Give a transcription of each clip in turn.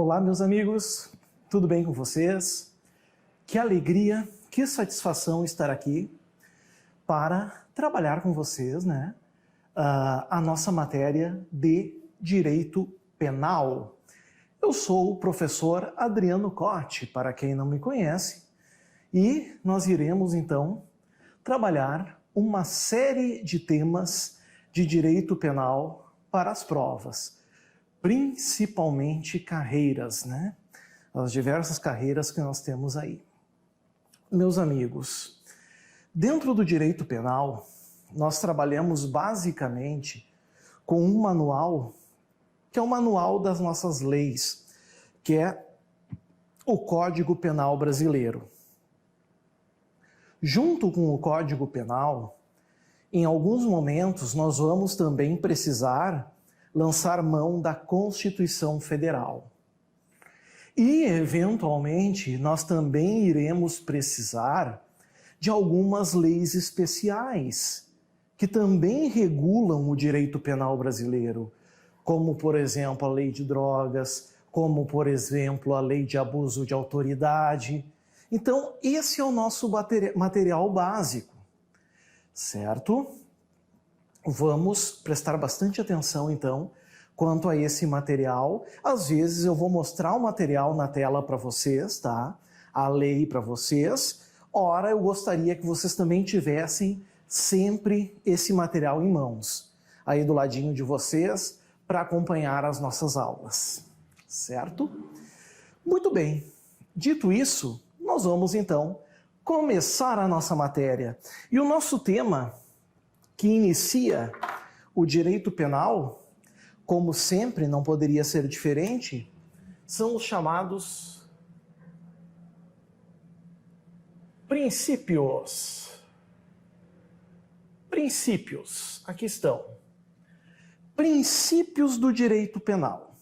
Olá, meus amigos, tudo bem com vocês? Que alegria, que satisfação estar aqui para trabalhar com vocês, a nossa matéria de Direito Penal. Eu sou o professor Adriano Cotti, para quem não me conhece, e nós iremos, então, trabalhar uma série de temas de direito penal para as provas, principalmente carreiras, as diversas carreiras que nós temos aí. Meus amigos, dentro do direito penal, nós trabalhamos basicamente com um manual, que é o manual das nossas leis, que é o Código Penal Brasileiro. Junto com o Código Penal, em alguns momentos nós vamos também precisar lançar mão da Constituição Federal. E, eventualmente, nós também iremos precisar de algumas leis especiais que também regulam o direito penal brasileiro, como, por exemplo, a Lei de Drogas, como, por exemplo, a Lei de Abuso de Autoridade. Então, esse é o nosso material básico, certo? Vamos prestar bastante atenção, então, quanto a esse material. Às vezes eu vou mostrar o material na tela para vocês, tá? A lei para vocês. Ora, eu gostaria que vocês também tivessem sempre esse material em mãos, aí do ladinho de vocês, para acompanhar as nossas aulas, certo? Muito bem. Dito isso, nós vamos, então, começar a nossa matéria. E o nosso tema, que inicia o direito penal, como sempre, não poderia ser diferente, são os chamados princípios. Princípios, aqui estão. Princípios do direito penal.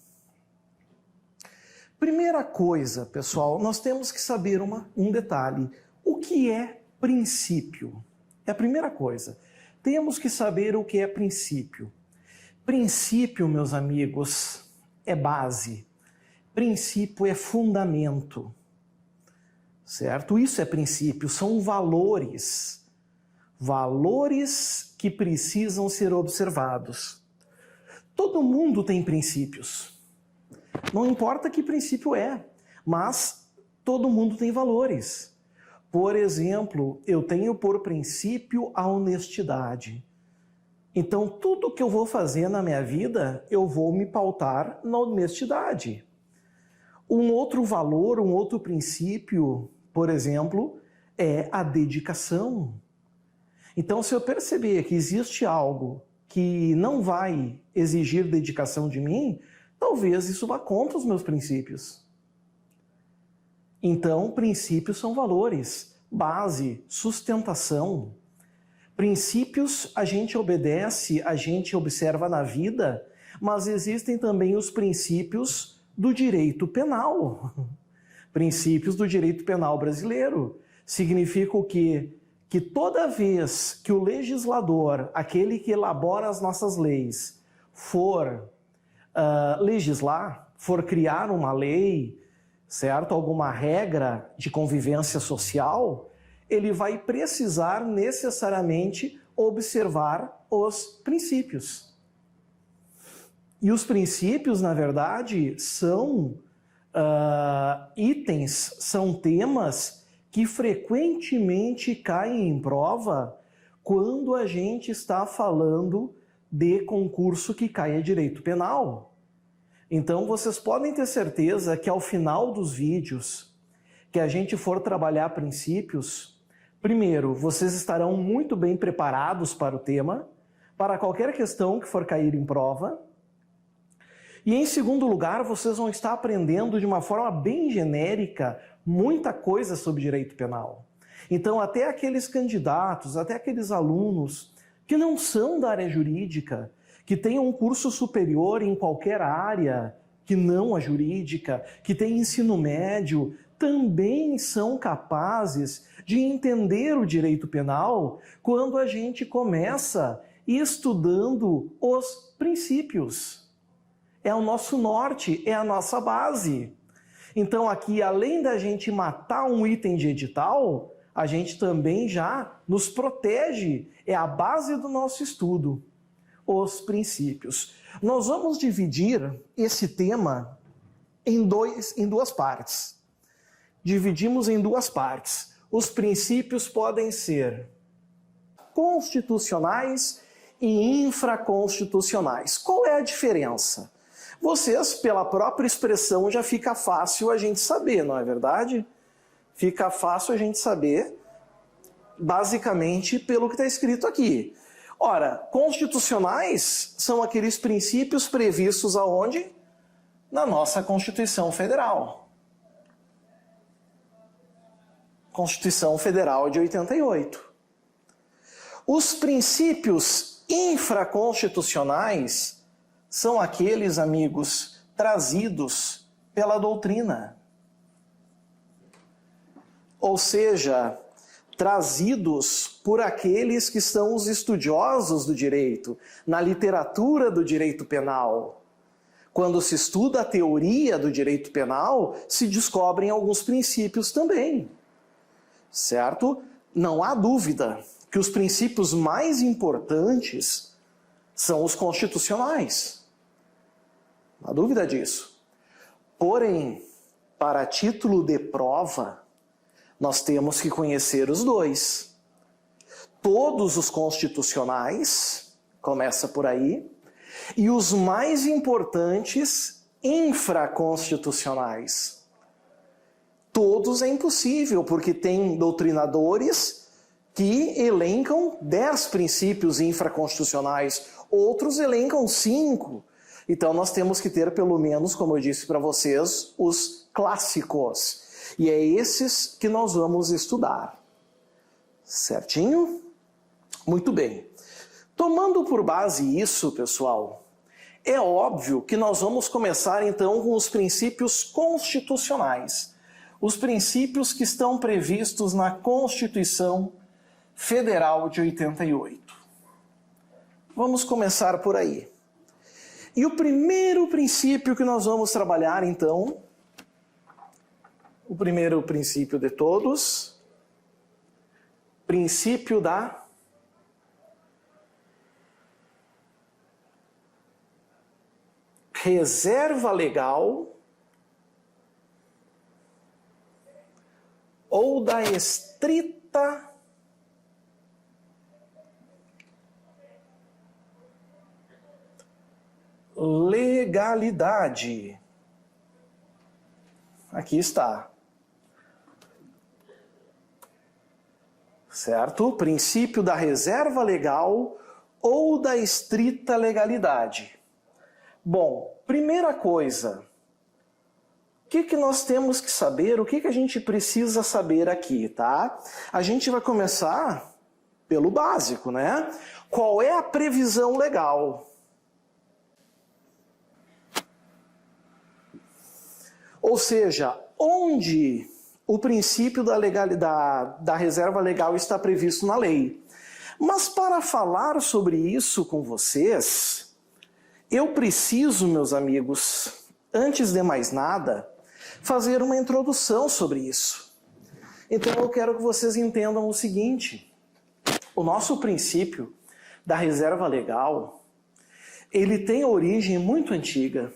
Primeira coisa, pessoal, nós temos que saber um detalhe. O que é princípio? É a primeira coisa. Temos que saber o que é princípio. Princípio, meus amigos, é base. Princípio é fundamento. Certo? Isso é princípio, são valores. Valores que precisam ser observados. Todo mundo tem princípios. Não importa que princípio é, mas todo mundo tem valores. Por exemplo, eu tenho por princípio a honestidade. Então, tudo que eu vou fazer na minha vida, eu vou me pautar na honestidade. Um outro valor, um outro princípio, por exemplo, é a dedicação. Então, se eu perceber que existe algo que não vai exigir dedicação de mim, talvez isso vá contra os meus princípios. Então, princípios são valores, base, sustentação. Princípios a gente obedece, a gente observa na vida, mas existem também os princípios do direito penal. Princípios do direito penal brasileiro. Significa o quê? Que toda vez que o legislador, aquele que elabora as nossas leis, for legislar, for criar uma lei, certo? Alguma regra de convivência social, ele vai precisar necessariamente observar os princípios. E os princípios, na verdade, são itens, são temas que frequentemente caem em prova quando a gente está falando de concurso que cai a direito penal. Então, vocês podem ter certeza que ao final dos vídeos que a gente for trabalhar princípios, primeiro, vocês estarão muito bem preparados para o tema, para qualquer questão que for cair em prova. E em segundo lugar, vocês vão estar aprendendo de uma forma bem genérica muita coisa sobre direito penal. Então, até aqueles candidatos, até aqueles alunos que não são da área jurídica, que tenham um curso superior em qualquer área que não a jurídica, que tem ensino médio, também são capazes de entender o direito penal quando a gente começa estudando os princípios. é o nosso norte, é a nossa base. Então aqui, além da gente matar um item de edital, a gente também já nos protege, é a base do nosso estudo, os princípios. Nós vamos dividir esse tema em duas partes. Dividimos em duas partes. Os princípios podem ser constitucionais e infraconstitucionais. Qual é a diferença? Vocês, pela própria expressão, já fica fácil a gente saber, não é verdade? Fica fácil a gente saber, basicamente, pelo que está escrito aqui. Ora, constitucionais são aqueles princípios previstos aonde? Na nossa Constituição Federal. Constituição Federal de 88. Os princípios infraconstitucionais são aqueles, amigos, trazidos pela doutrina. Ou seja, trazidos por aqueles que são os estudiosos do direito, na literatura do direito penal. Quando se estuda a teoria do direito penal, se descobrem alguns princípios também. Certo? Não há dúvida que os princípios mais importantes são os constitucionais. Não há dúvida disso. Porém, para título de prova, nós temos que conhecer os dois. Todos os constitucionais, começa por aí, e os mais importantes, infraconstitucionais. Todos é impossível, porque tem doutrinadores que elencam 10 princípios infraconstitucionais, outros elencam 5. Então nós temos que ter pelo menos, como eu disse para vocês, os clássicos. E é esses que nós vamos estudar. Certinho? Muito bem. Tomando por base isso, pessoal, é óbvio que nós vamos começar então com os princípios constitucionais. Os princípios que estão previstos na Constituição Federal de 88. Vamos começar por aí. E o primeiro princípio que nós vamos trabalhar, então, o primeiro princípio de todos, princípio da reserva legal ou da estrita legalidade. Aqui está. Certo? O princípio da reserva legal ou da estrita legalidade. Bom, primeira coisa, o que nós temos que saber, o que a gente precisa saber aqui, tá? A gente vai começar pelo básico, né? Qual é a previsão legal? Ou seja, onde o princípio da legalidade, da reserva legal está previsto na lei. Mas para falar sobre isso com vocês, eu preciso, meus amigos, antes de mais nada, fazer uma introdução sobre isso. Então eu quero que vocês entendam o seguinte: o nosso princípio da reserva legal, ele tem origem muito antiga,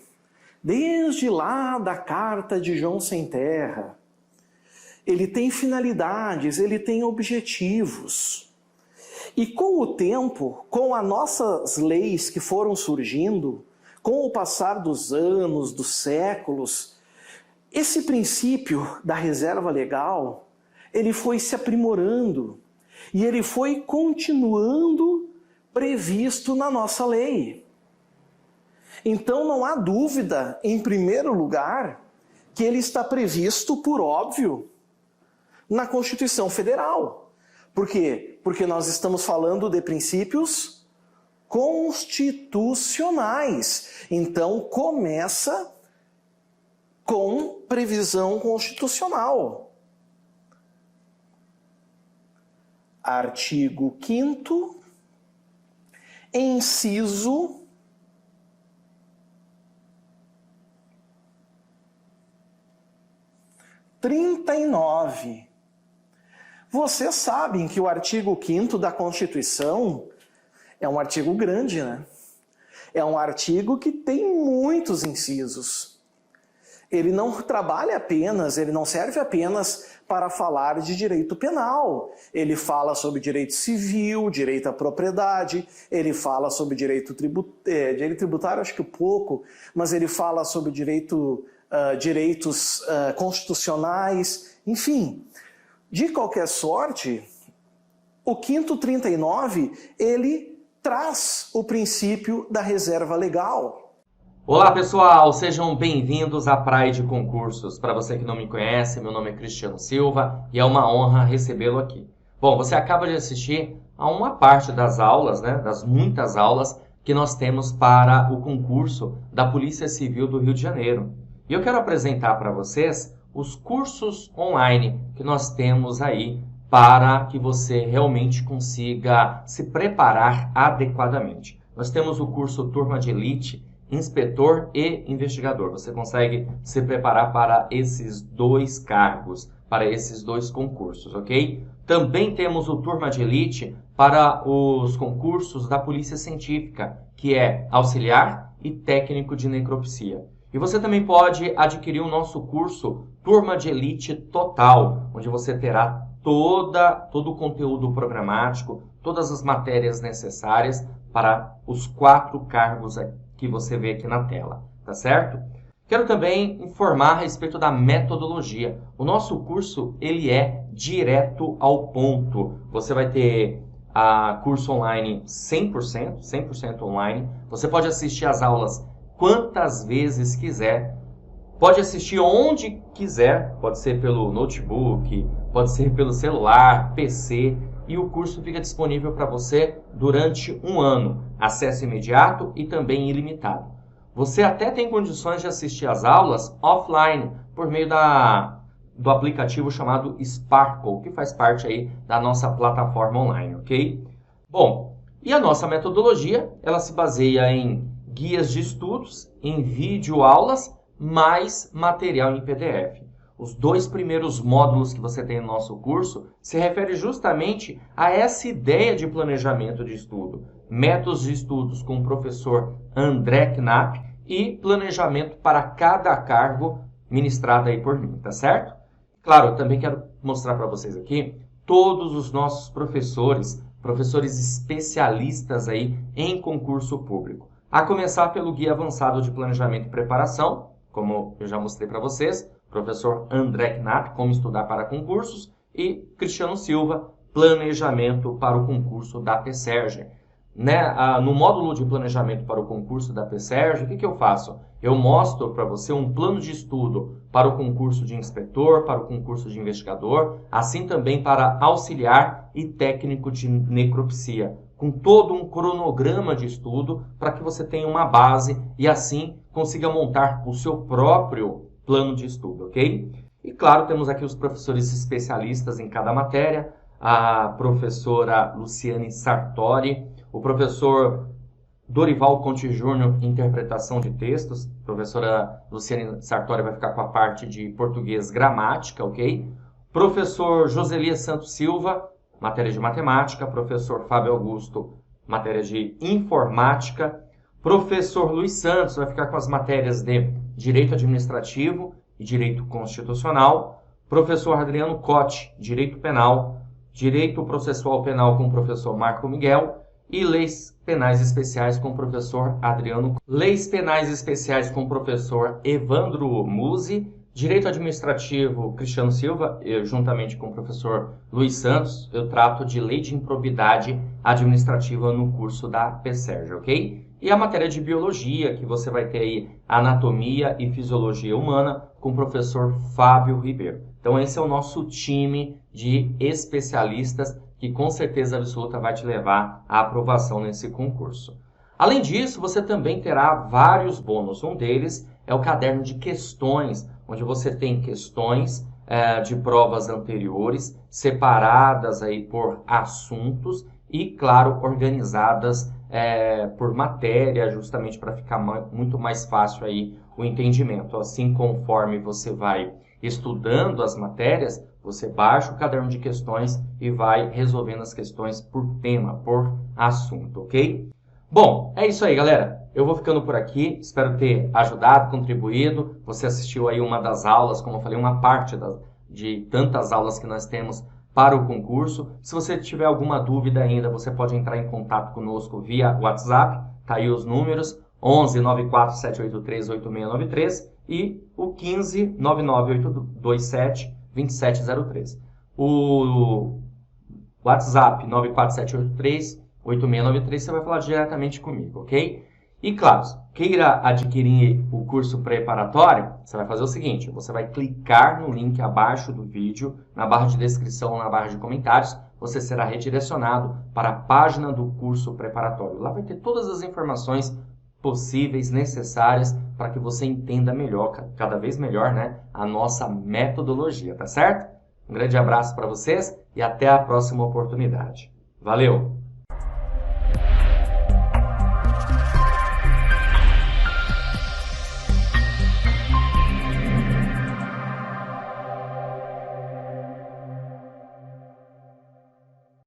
desde lá da Carta de João Sem Terra. Ele tem finalidades, ele tem objetivos. E com o tempo, com as nossas leis que foram surgindo, com o passar dos anos, dos séculos, esse princípio da reserva legal, ele foi se aprimorando e ele foi continuando previsto na nossa lei. Então não há dúvida, em primeiro lugar, que ele está previsto, por óbvio, na Constituição Federal. Por quê? Porque nós estamos falando de princípios constitucionais. Então começa com previsão constitucional. Artigo 5º, inciso 39. Vocês sabem que o artigo 5º da Constituição é um artigo grande, né? É um artigo que tem muitos incisos. Ele não trabalha apenas, ele não serve apenas para falar de direito penal. Ele fala sobre direito civil, direito à propriedade, ele fala sobre direito tributário, acho que pouco, mas ele fala sobre direitos constitucionais, enfim. De qualquer sorte, o 5º 39, ele traz o princípio da reserva legal. Olá pessoal, sejam bem-vindos à Praia de Concursos. Para você que não me conhece, meu nome é Cristiano Silva e é uma honra recebê-lo aqui. Bom, você acaba de assistir a uma parte das aulas, né, das muitas aulas que nós temos para o concurso da Polícia Civil do Rio de Janeiro. E eu quero apresentar para vocês os cursos online que nós temos aí para que você realmente consiga se preparar adequadamente. Nós temos o curso Turma de Elite, Inspetor e Investigador. Você consegue se preparar para esses dois cargos, para esses dois concursos, ok? Também temos o Turma de Elite para os concursos da Polícia Científica, que é auxiliar e técnico de necropsia. E você também pode adquirir o nosso curso Turma de Elite Total, onde você terá todo o conteúdo programático, todas as matérias necessárias para os 4 cargos que você vê aqui na tela, tá certo? Quero também informar a respeito da metodologia. O nosso curso, ele é direto ao ponto. Você vai ter curso online 100% online. Você pode assistir as aulas quantas vezes quiser. Pode assistir onde quiser, pode ser pelo notebook, pode ser pelo celular, PC, e o curso fica disponível para você durante um ano. Acesso imediato e também ilimitado. Você até tem condições de assistir as aulas offline, por meio do aplicativo chamado Sparkle, que faz parte aí da nossa plataforma online, ok? Bom, e a nossa metodologia, ela se baseia em guias de estudos, em videoaulas, mais material em PDF. Os 2 primeiros módulos que você tem no nosso curso se refere justamente a essa ideia de planejamento de estudo. Métodos de estudos com o professor André Knapp e planejamento para cada cargo ministrado aí por mim, tá certo? Claro, eu também quero mostrar para vocês aqui todos os nossos professores especialistas aí em concurso público. A começar pelo Guia Avançado de Planejamento e Preparação, como eu já mostrei para vocês, professor André Knapp, como estudar para concursos, e Cristiano Silva, planejamento para o concurso da PSERG. No módulo de planejamento para o concurso da PSERG, o que eu faço? Eu mostro para você um plano de estudo para o concurso de inspetor, para o concurso de investigador, assim também para auxiliar e técnico de necropsia, com todo um cronograma de estudo para que você tenha uma base e assim consiga montar o seu próprio plano de estudo, ok? E claro, temos aqui os professores especialistas em cada matéria, a professora Luciane Sartori, o professor Dorival Conte Júnior, interpretação de textos, a professora Luciane Sartori vai ficar com a parte de português gramática, ok? Professor Joselias Santos Silva, matéria de matemática, professor Fábio Augusto, matéria de informática, professor Luiz Santos vai ficar com as matérias de direito administrativo e direito constitucional, professor Adriano Cote, direito penal, direito processual penal com o professor Marco Miguel e leis penais especiais com o professor Adriano, leis penais especiais com o professor Evandro Musi, direito administrativo Cristiano Silva, eu juntamente com o professor Luiz Santos, eu trato de lei de improbidade administrativa no curso da PSERG, ok? E a matéria de biologia, que você vai ter aí anatomia e fisiologia humana com o professor Fábio Ribeiro. Então esse é o nosso time de especialistas que com certeza absoluta vai te levar à aprovação nesse concurso. Além disso, você também terá vários bônus. Um deles é o caderno de questões, onde você tem questões de provas anteriores, separadas aí por assuntos e, claro, organizadas por matéria, justamente para ficar muito mais fácil aí o entendimento. Assim, conforme você vai estudando as matérias, você baixa o caderno de questões e vai resolvendo as questões por tema, por assunto, ok? Bom, é isso aí, galera. Eu vou ficando por aqui, espero ter ajudado, contribuído. Você assistiu aí uma das aulas, como eu falei, uma parte de tantas aulas que nós temos para o concurso. Se você tiver alguma dúvida ainda, você pode entrar em contato conosco via WhatsApp, tá aí os números, 11 94 783 8693 e o 15 99827 2703. O WhatsApp 94783 8693, você vai falar diretamente comigo, ok? E claro, queira adquirir o curso preparatório, você vai fazer o seguinte, você vai clicar no link abaixo do vídeo, na barra de descrição ou na barra de comentários, você será redirecionado para a página do curso preparatório. Lá vai ter todas as informações possíveis, necessárias, para que você entenda melhor, cada vez melhor, né, a nossa metodologia, tá certo? Um grande abraço para vocês e até a próxima oportunidade. Valeu!